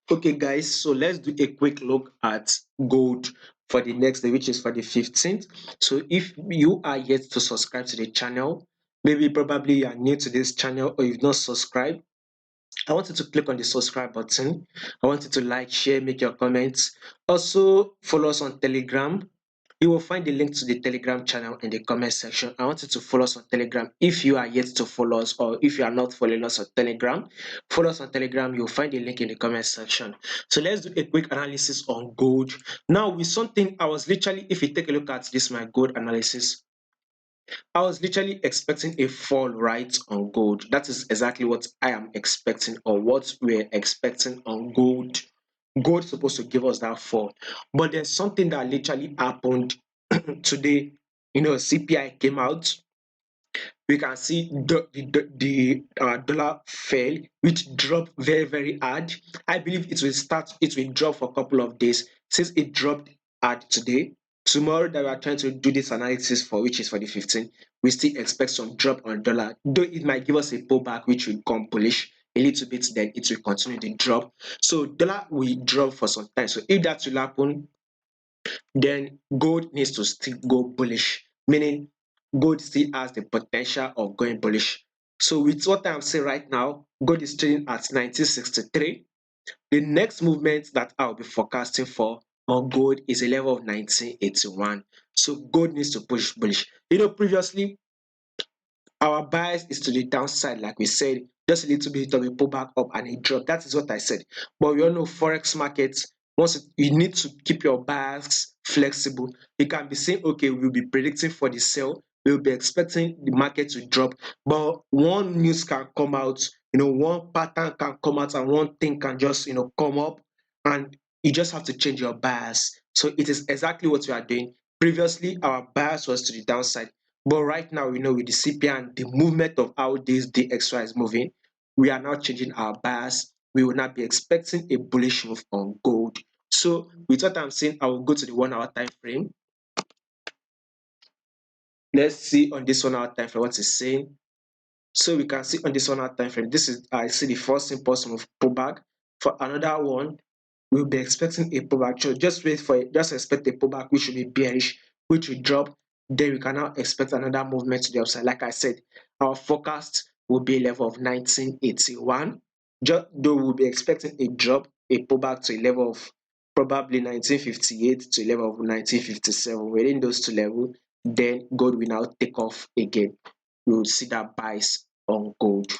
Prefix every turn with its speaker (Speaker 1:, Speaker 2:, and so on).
Speaker 1: Okay, guys, so let's do a quick look at gold for the next day, which is for the 15th. So if you are yet to subscribe to the channel, maybe probably you are new to this channel or you've not subscribed, I want you to click on the subscribe button. I want you to like, share, make your comments. Also, follow us on Telegram. You will find the link to the Telegram channel in the comment section. I want you to follow us on Telegram if you are yet to follow us, or if you are not following us on Telegram. Follow us on Telegram. You'll find the link in the comment section. So let's do a quick analysis on gold. Now, with something, I was literally, if you take a look at this, my gold analysis, I was literally expecting a fall right on gold. That is exactly what I am expecting, or what we're expecting on gold. Gold is supposed to give us that fall. But there's something that literally happened today. CPI came out. We can see the dollar fell, which dropped very, very hard. I believe it will drop for a couple of days. Since it dropped hard today, tomorrow that we are trying to do this analysis for, which is for the 15th, we still expect some drop on dollar, though it might give us a pullback which will come bullish a little bit, then it will continue the drop. So dollar will drop for some time. So if that will happen, then gold needs to still go bullish, meaning gold still has the potential of going bullish. So with what I'm saying right now, gold is trading at 1963. The next movement that I'll be forecasting for on gold is a level of 1981. So gold needs to push bullish. Previously our bias is to the downside, like we said, just a little bit of a pullback up and a drop. That is what I said. But we all know forex markets, you need to keep your bias flexible. You can be saying, okay, we'll be predicting for the sell, we'll be expecting the market to drop, but one news can come out, one pattern can come out, and one thing can just come up, and you just have to change your bias. So it is exactly what we are doing. Previously, our bias was to the downside. But right now, with the CPI and the movement of how this DXY is moving, we are now changing our bias. We will not be expecting a bullish move on gold. So with what I'm saying, I will go to the 1 hour time frame. Let's see on this 1 hour time frame what it's saying. So we can see on this 1 hour time frame, this is, I see the first impulse move pullback. For another one, we'll be expecting a pullback. So just wait for it, just expect a pullback, which will be bearish, which will drop. Then we can now expect another movement to the upside. Like I said, our forecast will be a level of 1981. Just though we'll be expecting a drop, a pullback to a level of probably 1958 to a level of 1957. Within those two levels, then gold will now take off again. We will see that buys on gold.